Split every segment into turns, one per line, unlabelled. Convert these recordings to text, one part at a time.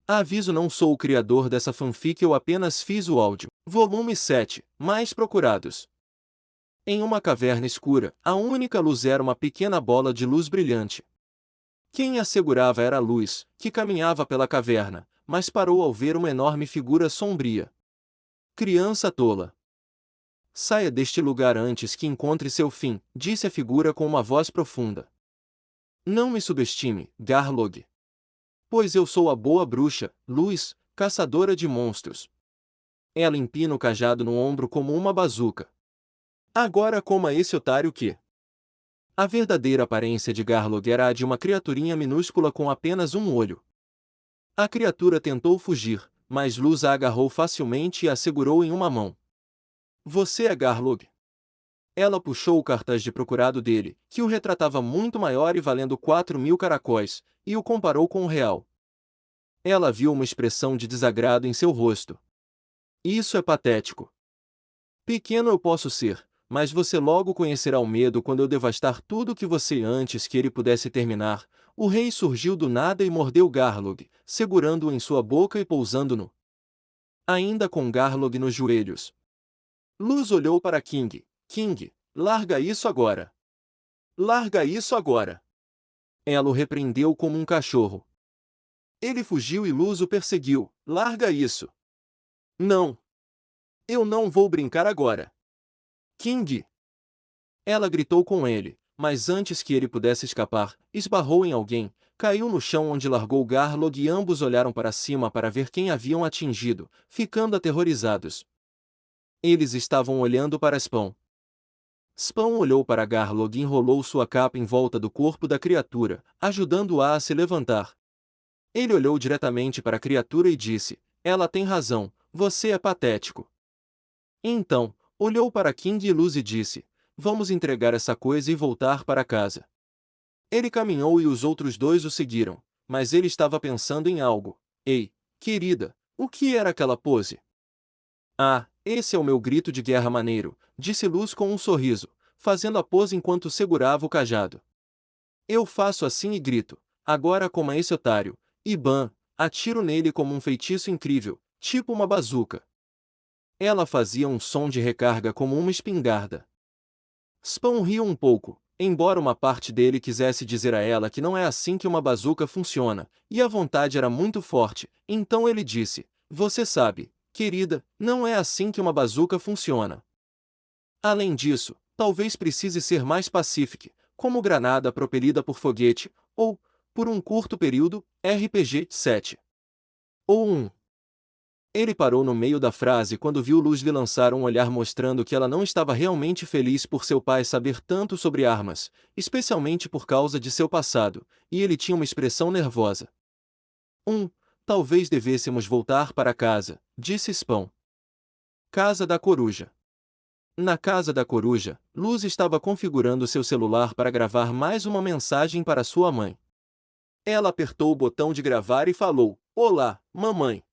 Aviso: não sou o criador dessa fanfic, eu apenas fiz o áudio. Volume 7. Mais procurados. Em uma caverna escura, a única luz era uma pequena bola de luz brilhante. Quem a segurava era a luz, que caminhava pela caverna, mas parou ao ver uma enorme figura sombria. Criança tola. Saia deste lugar antes que encontre seu fim, disse a figura com uma voz profunda. Não me subestime, Garlog. Pois eu sou a boa bruxa, Luz, caçadora de monstros. Ela empina o cajado no ombro como uma bazuca. Agora coma esse otário que... A verdadeira aparência de Garlog era a de uma criaturinha minúscula com apenas um olho. A criatura tentou fugir, mas Luz a agarrou facilmente e a segurou em uma mão. Você é Garlog? Ela puxou o cartaz de procurado dele, que o retratava muito maior e valendo 4.000 caracóis, e o comparou com o real. Ela viu uma expressão de desagrado em seu rosto. Isso é patético. Pequeno eu posso ser, mas você logo conhecerá o medo quando eu devastar tudo que você antes que ele pudesse terminar. O rei surgiu do nada e mordeu Garlog, segurando-o em sua boca e pousando-no. Ainda com Garlog nos joelhos. Luz olhou para King. King, larga isso agora. Larga isso agora. Ela o repreendeu como um cachorro. Ele fugiu e Luz o perseguiu. Larga isso. Não. Eu não vou brincar agora. King. Ela gritou com ele, mas antes que ele pudesse escapar, esbarrou em alguém, caiu no chão onde largou Garlog e ambos olharam para cima para ver quem haviam atingido, ficando aterrorizados. Eles estavam olhando para Spawn. Spawn olhou para Garlog e enrolou sua capa em volta do corpo da criatura, ajudando-a a se levantar. Ele olhou diretamente para a criatura e disse, ela tem razão, você é patético. Então, olhou para King e Luz e disse, vamos entregar essa coisa e voltar para casa. Ele caminhou e os outros dois o seguiram, mas ele estava pensando em algo. Ei, querida, o que era aquela pose? Ah, esse é o meu grito de guerra maneiro, disse Luz com um sorriso, fazendo a pose enquanto segurava o cajado. Eu faço assim e grito, agora coma esse otário, e bam, atiro nele como um feitiço incrível, tipo uma bazuca. Ela fazia um som de recarga como uma espingarda. Spawn riu um pouco, embora uma parte dele quisesse dizer a ela que não é assim que uma bazuca funciona, e a vontade era muito forte, então ele disse, você sabe, querida, não é assim que uma bazuca funciona. Além disso, talvez precise ser mais pacífica, como granada propelida por foguete, ou, por um curto período, RPG-7. Ou um. Ele parou no meio da frase quando viu Luz lhe lançar um olhar mostrando que ela não estava realmente feliz por seu pai saber tanto sobre armas, especialmente por causa de seu passado, e ele tinha uma expressão nervosa. Talvez devêssemos voltar para casa, disse Spawn. Casa da Coruja. Na casa da Coruja, Luz estava configurando seu celular para gravar mais uma mensagem para sua mãe. Ela apertou o botão de gravar e falou, olá, mamãe.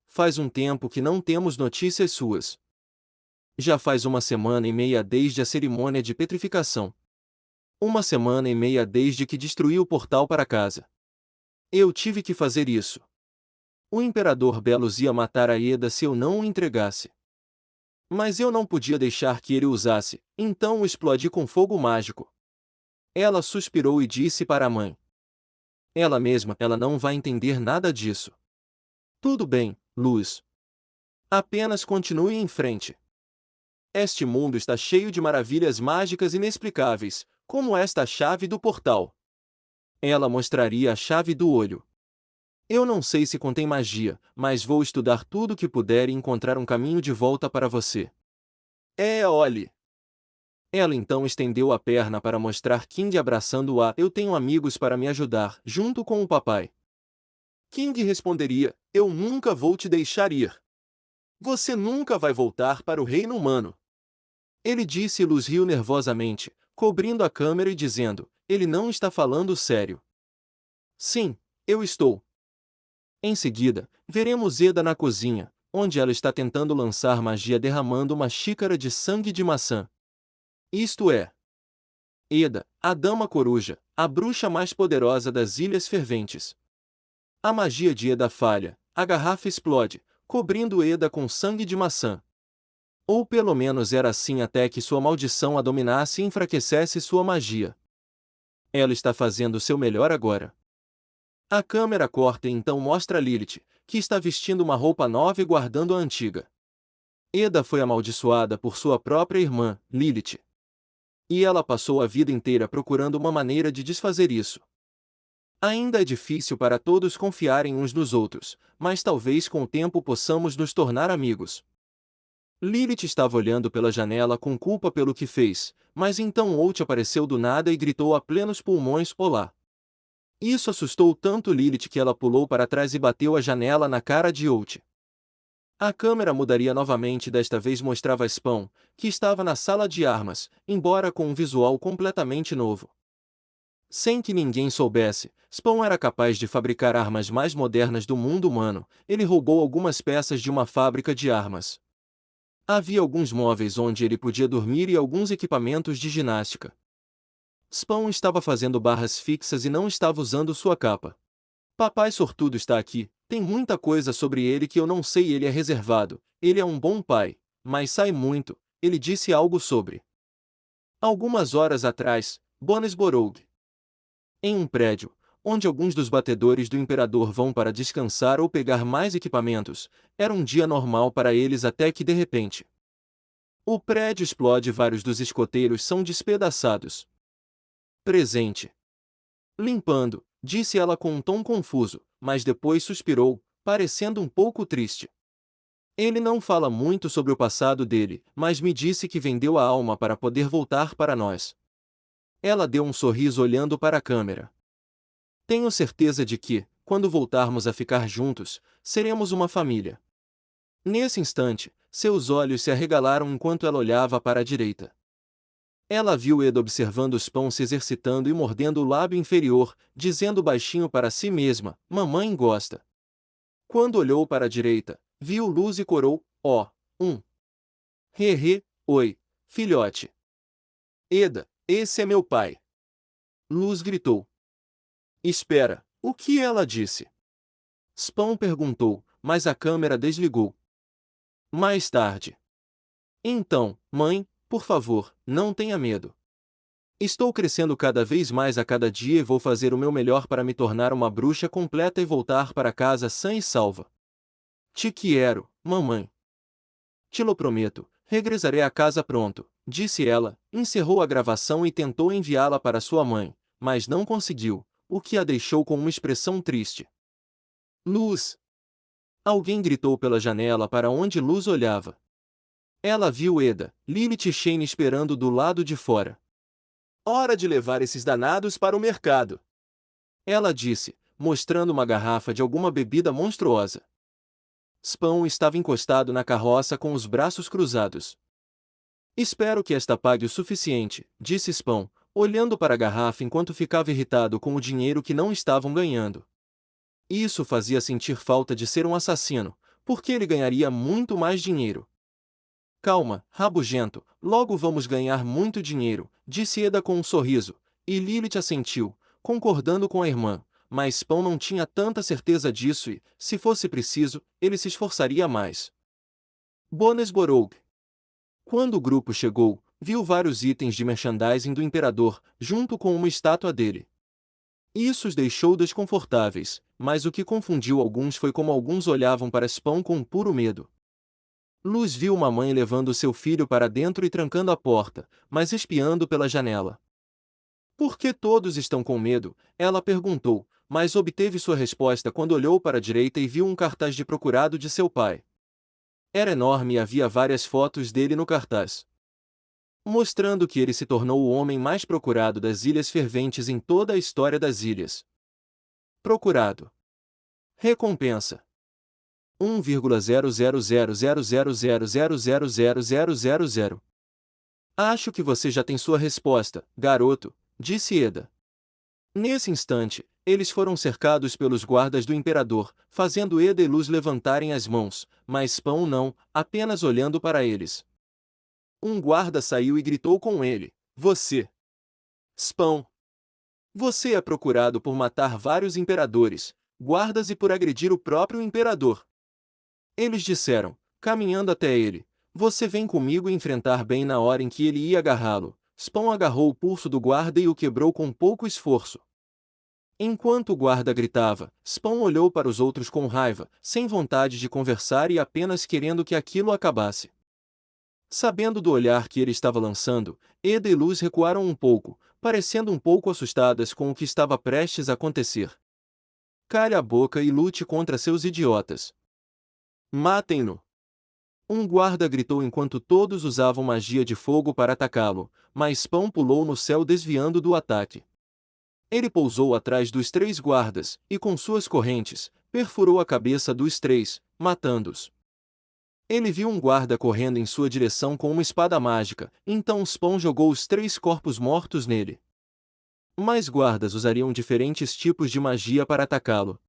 Faz um tempo que não temos notícias suas. Já faz 1 semana e meia desde a cerimônia de petrificação. 1 semana e meia desde que destruiu o portal para casa. Eu tive que fazer isso. O Imperador Belos ia matar a Eda se eu não o entregasse. Mas eu não podia deixar que ele o usasse, então o explodi com fogo mágico. Ela suspirou e disse para a mãe. Ela não vai entender nada disso. Tudo bem, Luz. Apenas continue em frente. Este mundo está cheio de maravilhas mágicas inexplicáveis, como esta chave do portal. Ela mostraria a chave do olho. Eu não sei se contém magia, mas vou estudar tudo o que puder e encontrar um caminho de volta para você. Olhe! Ela então estendeu a perna para mostrar King abraçando-a. Eu tenho amigos para me ajudar, junto com o papai. King responderia, eu nunca vou te deixar ir. Você nunca vai voltar para o reino humano. Ele disse e Luz riu nervosamente, cobrindo a câmera e dizendo, ele não está falando sério. Sim, eu estou. Em seguida, veremos Eda na cozinha, onde ela está tentando lançar magia derramando uma xícara de sangue de maçã. Isto é, Eda, a Dama Coruja, a bruxa mais poderosa das Ilhas Ferventes. A magia de Eda falha, a garrafa explode, cobrindo Eda com sangue de maçã. Ou pelo menos era assim até que sua maldição a dominasse e enfraquecesse sua magia. Ela está fazendo seu melhor agora. A câmera corta e então mostra Lilith, que está vestindo uma roupa nova e guardando a antiga. Eda foi amaldiçoada por sua própria irmã, Lilith. E ela passou a vida inteira procurando uma maneira de desfazer isso. Ainda é difícil para todos confiarem uns nos outros, mas talvez com o tempo possamos nos tornar amigos. Lilith estava olhando pela janela com culpa pelo que fez, mas então Out apareceu do nada e gritou a plenos pulmões: "Olá!". Isso assustou tanto Lilith que ela pulou para trás e bateu a janela na cara de Out. A câmera mudaria novamente e desta vez mostrava Spawn, que estava na sala de armas, embora com um visual completamente novo. Sem que ninguém soubesse, Spawn era capaz de fabricar armas mais modernas do mundo humano. Ele roubou algumas peças de uma fábrica de armas. Havia alguns móveis onde ele podia dormir e alguns equipamentos de ginástica. Spawn estava fazendo barras fixas e não estava usando sua capa. Papai sortudo está aqui, tem muita coisa sobre ele que eu não sei. Ele é reservado, ele é um bom pai, mas sai muito. Ele disse algo sobre. Algumas horas atrás, Bonesborough. Em um prédio, onde alguns dos batedores do imperador vão para descansar ou pegar mais equipamentos, era um dia normal para eles até que de repente. O prédio explode e vários dos escoteiros são despedaçados. Presente. Limpando, disse ela com um tom confuso, mas depois suspirou, parecendo um pouco triste. Ele não fala muito sobre o passado dele, mas me disse que vendeu a alma para poder voltar para nós. Ela deu um sorriso olhando para a câmera. Tenho certeza de que, quando voltarmos a ficar juntos, seremos uma família. Nesse instante, seus olhos se arregalaram enquanto ela olhava para a direita. Ela viu Eda observando Spawn se exercitando e mordendo o lábio inferior, dizendo baixinho para si mesma: "Mamãe gosta". Quando olhou para a direita, viu Luz e corou: "Ó, Hehe, oi, filhote". "Eda, esse é meu pai". Luz gritou. "Espera, o que ela disse?". Spawn perguntou, mas a câmera desligou. Mais tarde. "Então, mãe, por favor, não tenha medo. Estou crescendo cada vez mais a cada dia e vou fazer o meu melhor para me tornar uma bruxa completa e voltar para casa sã e salva. Te quero, mamãe. Te lo prometo, regressarei a casa pronto", disse ela, encerrou a gravação e tentou enviá-la para sua mãe, mas não conseguiu, o que a deixou com uma expressão triste. "Luz!". Alguém gritou pela janela para onde Luz olhava. Ela viu Eda, Lilith e Shane esperando do lado de fora. "Hora de levar esses danados para o mercado", ela disse, mostrando uma garrafa de alguma bebida monstruosa. Spawn estava encostado na carroça com os braços cruzados. "Espero que esta pague o suficiente", disse Spawn, olhando para a garrafa enquanto ficava irritado com o dinheiro que não estavam ganhando. Isso fazia sentir falta de ser um assassino, porque ele ganharia muito mais dinheiro. "Calma, rabugento, logo vamos ganhar muito dinheiro", disse Eda com um sorriso, e Lilith assentiu, concordando com a irmã, mas Spawn não tinha tanta certeza disso e, se fosse preciso, ele se esforçaria mais. Bonesborough. Quando o grupo chegou, viu vários itens de merchandising do imperador, junto com uma estátua dele. Isso os deixou desconfortáveis, mas o que confundiu alguns foi como alguns olhavam para Spawn com puro medo. Luz viu uma mãe levando seu filho para dentro e trancando a porta, mas espiando pela janela. "Por que todos estão com medo?", ela perguntou, mas obteve sua resposta quando olhou para a direita e viu um cartaz de procurado de seu pai. Era enorme e havia várias fotos dele no cartaz, mostrando que ele se tornou o homem mais procurado das Ilhas Ferventes em toda a história das ilhas. Procurado. Recompensa: 1,0000000000000. "Acho que você já tem sua resposta, garoto", disse Eda. Nesse instante, eles foram cercados pelos guardas do imperador, fazendo Eda e Luz levantarem as mãos, mas Spawn não, apenas olhando para eles. Um guarda saiu e gritou com ele: "Você, Spawn! Você é procurado por matar vários imperadores, guardas e por agredir o próprio imperador. Eles disseram, caminhando até ele, você vem comigo enfrentar bem na hora em que ele ia agarrá-lo. Spawn agarrou o pulso do guarda e o quebrou com pouco esforço. Enquanto o guarda gritava, Spawn olhou para os outros com raiva, sem vontade de conversar e apenas querendo que aquilo acabasse. Sabendo do olhar que ele estava lançando, Eda e Luz recuaram um pouco, parecendo um pouco assustadas com o que estava prestes a acontecer. Calhe a boca e lute contra seus idiotas. Matem-no! Um guarda gritou enquanto todos usavam magia de fogo para atacá-lo, mas Spawn pulou no céu desviando do ataque. Ele pousou atrás dos 3 guardas, e com suas correntes, perfurou a cabeça dos 3, matando-os. Ele viu um guarda correndo em sua direção com uma espada mágica, então Spawn jogou os 3 corpos mortos nele. Mais guardas usariam diferentes tipos de magia para atacá-lo.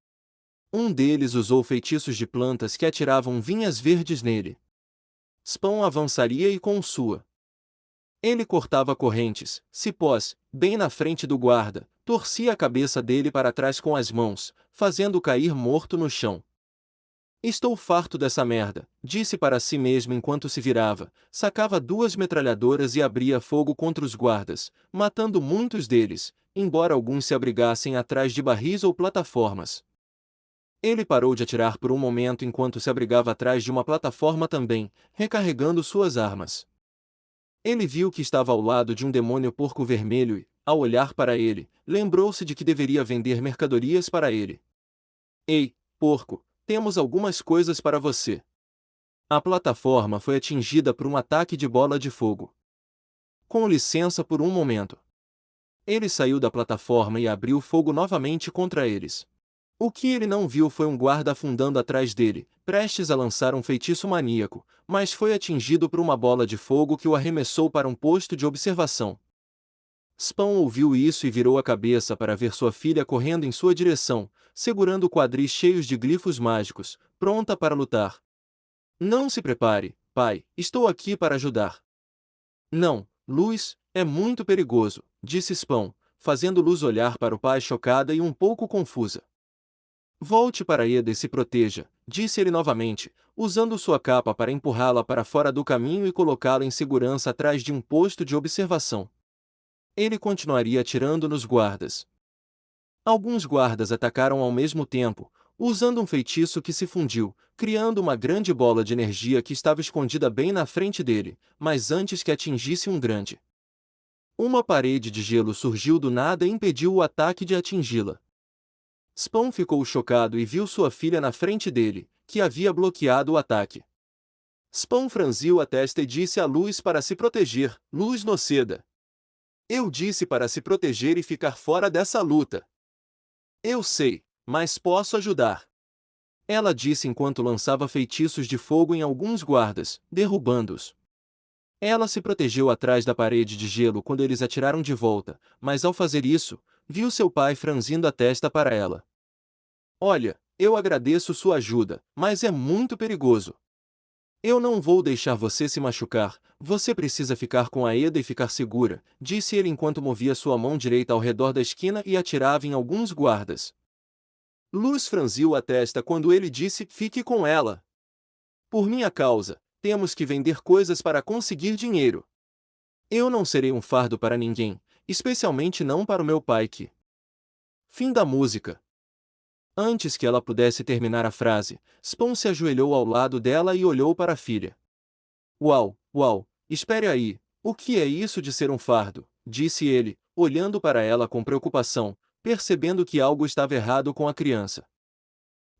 Um deles usou feitiços de plantas que atiravam vinhas verdes nele. Spawn avançaria e com sua. Ele cortava correntes, cipós, bem na frente do guarda, torcia a cabeça dele para trás com as mãos, fazendo-o cair morto no chão. Estou farto dessa merda, disse para si mesmo enquanto se virava, sacava 2 metralhadoras e abria fogo contra os guardas, matando muitos deles, embora alguns se abrigassem atrás de barris ou plataformas. Ele parou de atirar por um momento enquanto se abrigava atrás de uma plataforma também, recarregando suas armas. Ele viu que estava ao lado de um demônio porco vermelho e, ao olhar para ele, lembrou-se de que deveria vender mercadorias para ele. Ei, porco, temos algumas coisas para você. A plataforma foi atingida por um ataque de bola de fogo. Com licença por um momento. Ele saiu da plataforma e abriu fogo novamente contra eles. O que ele não viu foi um guarda afundando atrás dele, prestes a lançar um feitiço maníaco, mas foi atingido por uma bola de fogo que o arremessou para um posto de observação. Spawn ouviu isso e virou a cabeça para ver sua filha correndo em sua direção, segurando quadris cheios de glifos mágicos, pronta para lutar. Não se prepare, pai, estou aqui para ajudar. Não, Luz, é muito perigoso, disse Spawn, fazendo Luz olhar para o pai chocada e um pouco confusa. Volte para Eda e se proteja, disse ele novamente, usando sua capa para empurrá-la para fora do caminho e colocá-la em segurança atrás de um posto de observação. Ele continuaria atirando nos guardas. Alguns guardas atacaram ao mesmo tempo, usando um feitiço que se fundiu, criando uma grande bola de energia que estava escondida bem na frente dele, mas antes que atingisse um grande. Uma parede de gelo surgiu do nada e impediu o ataque de atingi-la. Spawn ficou chocado e viu sua filha na frente dele, que havia bloqueado o ataque. Spawn franziu a testa e disse à Luz para se proteger, Luz Noceda. Eu disse para se proteger e ficar fora dessa luta. Eu sei, mas posso ajudar. Ela disse enquanto lançava feitiços de fogo em alguns guardas, derrubando-os. Ela se protegeu atrás da parede de gelo quando eles atiraram de volta, mas ao fazer isso, viu seu pai franzindo a testa para ela. Olha, eu agradeço sua ajuda, mas é muito perigoso. Eu não vou deixar você se machucar, você precisa ficar com a Eda e ficar segura, disse ele enquanto movia sua mão direita ao redor da esquina e atirava em alguns guardas. Luz franziu a testa quando ele disse, fique com ela. Por minha causa, temos que vender coisas para conseguir dinheiro. Eu não serei um fardo para ninguém, especialmente não para o meu pai que... Fim da música. Antes que ela pudesse terminar a frase, Spawn se ajoelhou ao lado dela e olhou para a filha. Uau, uau, espere aí, o que é isso de ser um fardo? Disse ele, olhando para ela com preocupação, percebendo que algo estava errado com a criança.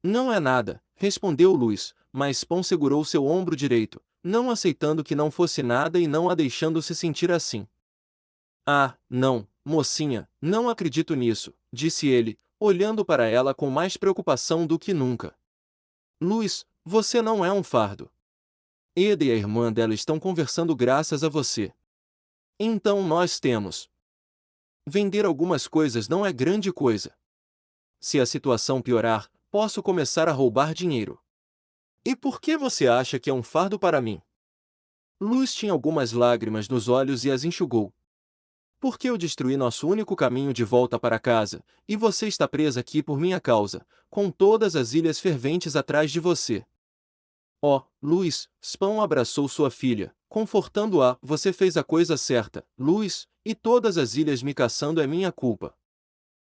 Não é nada, respondeu Luz, mas Spawn segurou seu ombro direito, não aceitando que não fosse nada e não a deixando se sentir assim. Ah, não, mocinha, não acredito nisso, disse ele, olhando para ela com mais preocupação do que nunca. Luz, você não é um fardo. Eda e a irmã dela estão conversando graças a você. Então nós temos. Vender algumas coisas não é grande coisa. Se a situação piorar, posso começar a roubar dinheiro. E por que você acha que é um fardo para mim? Luz tinha algumas lágrimas nos olhos e as enxugou. Porque eu destruí nosso único caminho de volta para casa, e você está presa aqui por minha causa, com todas as ilhas ferventes atrás de você. Oh, Luz, Spawn abraçou sua filha, confortando-a. Você fez a coisa certa, Luz, e todas as ilhas me caçando é minha culpa.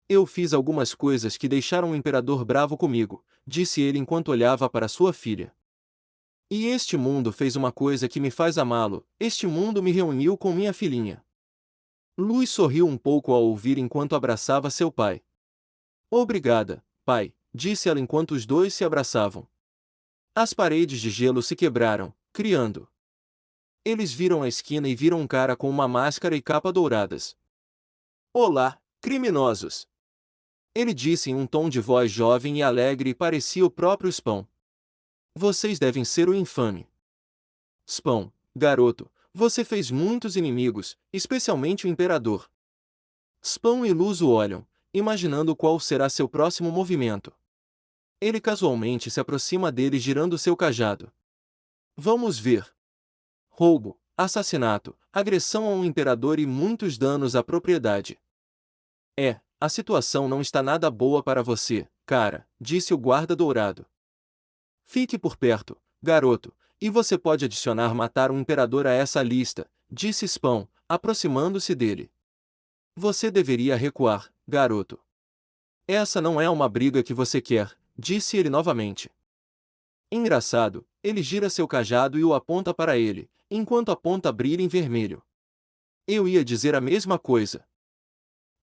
Eu fiz algumas coisas que deixaram o imperador bravo comigo, disse ele enquanto olhava para sua filha. E este mundo fez uma coisa que me faz amá-lo, este mundo me reuniu com minha filhinha. Luz sorriu um pouco ao ouvir enquanto abraçava seu pai. Obrigada, pai, disse ela enquanto os dois se abraçavam. As paredes de gelo se quebraram, criando. Eles viram a esquina e viram um cara com uma máscara e capa douradas. Olá, criminosos! Ele disse em um tom de voz jovem e alegre e parecia o próprio Spawn. Vocês devem ser o infame. Spawn, garoto, você fez muitos inimigos, especialmente o imperador. Spawn e Luz o olham, imaginando qual será seu próximo movimento. Ele casualmente se aproxima dele girando seu cajado. Vamos ver. Roubo, assassinato, agressão a um imperador e muitos danos à propriedade. A situação não está nada boa para você, cara, disse o guarda dourado. Fique por perto, garoto, e você pode adicionar matar um imperador a essa lista, disse Spawn, aproximando-se dele. Você deveria recuar, garoto. Essa não é uma briga que você quer, disse ele novamente. Engraçado, ele gira seu cajado e o aponta para ele, enquanto a ponta brilha em vermelho. Eu ia dizer a mesma coisa.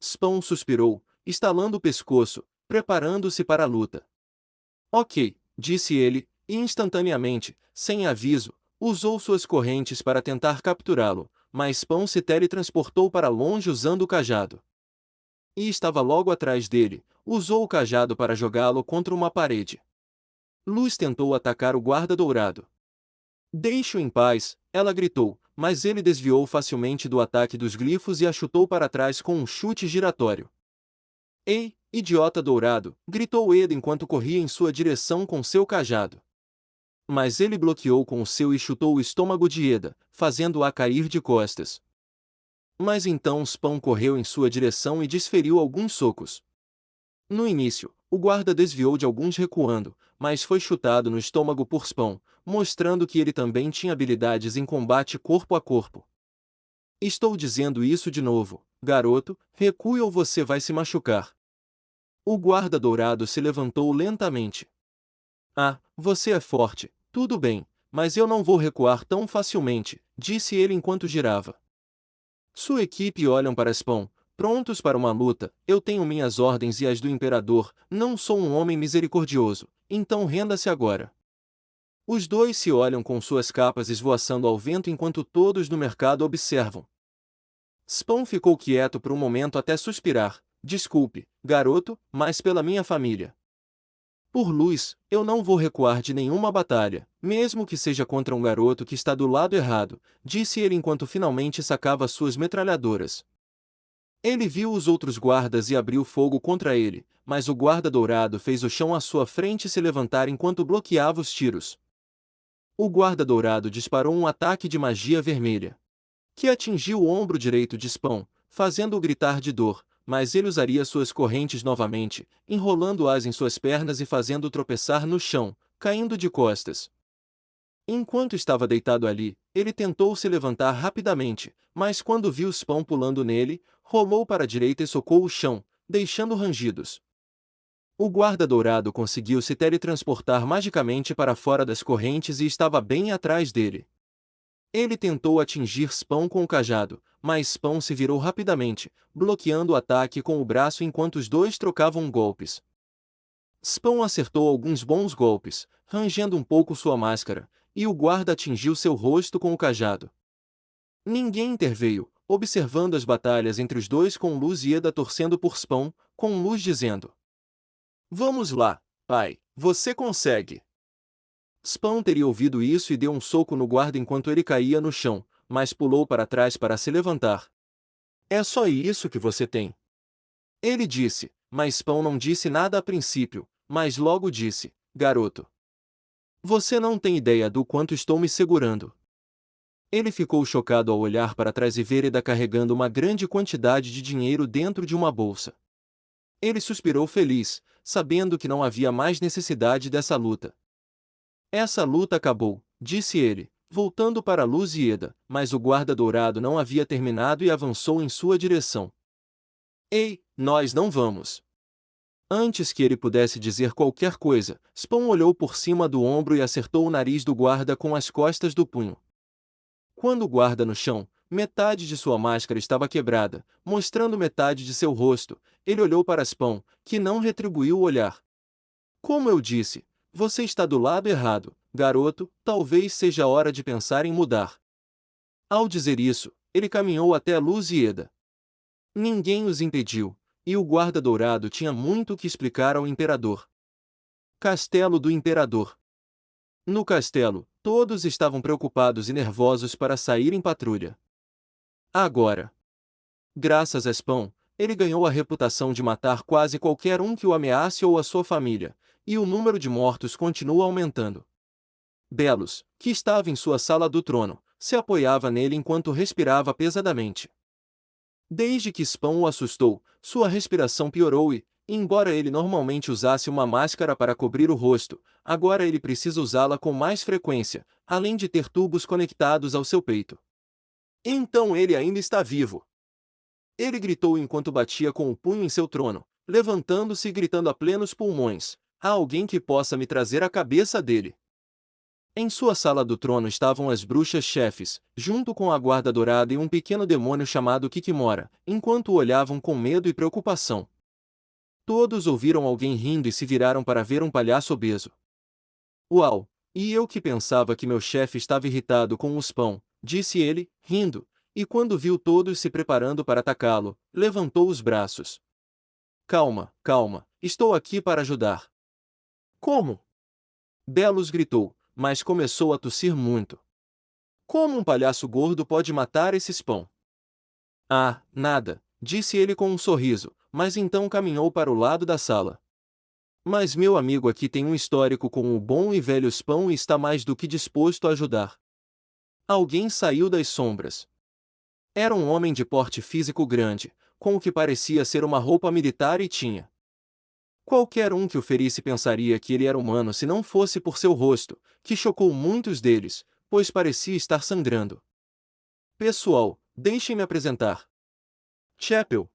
Spawn suspirou, estalando o pescoço, preparando-se para a luta. Ok, disse ele, e instantaneamente, sem aviso, usou suas correntes para tentar capturá-lo, mas Spawn se teletransportou para longe usando o cajado. E estava logo atrás dele, usou o cajado para jogá-lo contra uma parede. Luz tentou atacar o guarda dourado. Deixe-o em paz, ela gritou, mas ele desviou facilmente do ataque dos glifos e a chutou para trás com um chute giratório. Ei, idiota dourado, gritou Eda enquanto corria em sua direção com seu cajado. Mas ele bloqueou com o seu e chutou o estômago de Eda, fazendo-a cair de costas. Mas então Spawn correu em sua direção e desferiu alguns socos. No início, o guarda desviou de alguns recuando, mas foi chutado no estômago por Spawn, mostrando que ele também tinha habilidades em combate corpo a corpo. Estou dizendo isso de novo, garoto, recue ou você vai se machucar. O guarda dourado se levantou lentamente. Ah, você é forte, tudo bem, mas eu não vou recuar tão facilmente, disse ele enquanto girava. Sua equipe olham para Spawn, prontos para uma luta. Eu tenho minhas ordens e as do imperador, não sou um homem misericordioso, então renda-se agora. Os dois se olham com suas capas esvoaçando ao vento enquanto todos no mercado observam. Spawn ficou quieto por um momento até suspirar. Desculpe, garoto, mas pela minha família. Por Luz, eu não vou recuar de nenhuma batalha, mesmo que seja contra um garoto que está do lado errado, disse ele enquanto finalmente sacava suas metralhadoras. Ele viu os outros guardas e abriu fogo contra ele, mas o guarda dourado fez o chão à sua frente se levantar enquanto bloqueava os tiros. O guarda dourado disparou um ataque de magia vermelha, que atingiu o ombro direito de Spawn, fazendo-o gritar de dor, mas ele usaria suas correntes novamente, enrolando-as em suas pernas e fazendo-o tropeçar no chão, caindo de costas. Enquanto estava deitado ali, ele tentou se levantar rapidamente, mas quando viu Spawn pulando nele, rolou para a direita e socou o chão, deixando rangidos. O guarda dourado conseguiu se teletransportar magicamente para fora das correntes e estava bem atrás dele. Ele tentou atingir Spawn com o cajado, mas Spawn se virou rapidamente, bloqueando o ataque com o braço enquanto os dois trocavam golpes. Spawn acertou alguns bons golpes, rangendo um pouco sua máscara, e o guarda atingiu seu rosto com o cajado. Ninguém interveio, observando as batalhas entre os dois com Luz e Eda torcendo por Spawn, com Luz dizendo: Vamos lá, pai, você consegue. Spawn teria ouvido isso e deu um soco no guarda enquanto ele caía no chão, mas pulou para trás para se levantar. É só isso que você tem. Ele disse, mas Spawn não disse nada a princípio, mas logo disse: garoto. Você não tem ideia do quanto estou me segurando. Ele ficou chocado ao olhar para trás e ver Eda carregando uma grande quantidade de dinheiro dentro de uma bolsa. Ele suspirou feliz, sabendo que não havia mais necessidade dessa luta. Essa luta acabou, disse ele, voltando para Luz e Eda, mas o guarda dourado não havia terminado e avançou em sua direção. Ei, nós não vamos. Antes que ele pudesse dizer qualquer coisa, Spawn olhou por cima do ombro e acertou o nariz do guarda com as costas do punho. Quando o guarda no chão, metade de sua máscara estava quebrada, mostrando metade de seu rosto, ele olhou para Spawn, que não retribuiu o olhar. Como eu disse, você está do lado errado, garoto, talvez seja a hora de pensar em mudar. Ao dizer isso, ele caminhou até a Luz e Eda. Ninguém os impediu, e o guarda dourado tinha muito o que explicar ao imperador. Castelo do Imperador. No castelo, todos estavam preocupados e nervosos para sair em patrulha. Agora, graças a Spawn, ele ganhou a reputação de matar quase qualquer um que o ameace ou a sua família, e o número de mortos continua aumentando. Belos, que estava em sua sala do trono, se apoiava nele enquanto respirava pesadamente. Desde que Spawn o assustou, sua respiração piorou e, embora ele normalmente usasse uma máscara para cobrir o rosto, agora ele precisa usá-la com mais frequência, além de ter tubos conectados ao seu peito. Então ele ainda está vivo! Ele gritou enquanto batia com o punho em seu trono, levantando-se e gritando a plenos pulmões: há alguém que possa me trazer a cabeça dele. Em sua sala do trono estavam as bruxas-chefes, junto com a guarda dourada e um pequeno demônio chamado Kikimora, enquanto o olhavam com medo e preocupação. Todos ouviram alguém rindo e se viraram para ver um palhaço obeso. Uau! E eu que pensava que meu chefe estava irritado com o Spawn, disse ele, rindo, e quando viu todos se preparando para atacá-lo, levantou os braços. Calma, calma, estou aqui para ajudar. Como? Belos gritou, mas começou a tossir muito. Como um palhaço gordo pode matar esse Spawn? Ah, nada, disse ele com um sorriso, mas então caminhou para o lado da sala. Mas meu amigo aqui tem um histórico com o bom e velho Spawn e está mais do que disposto a ajudar. Alguém saiu das sombras. Era um homem de porte físico grande, com o que parecia ser uma roupa militar e tinha. Qualquer um que o ferisse pensaria que ele era humano se não fosse por seu rosto, que chocou muitos deles, pois parecia estar sangrando. Pessoal, deixem-me apresentar. Chapel,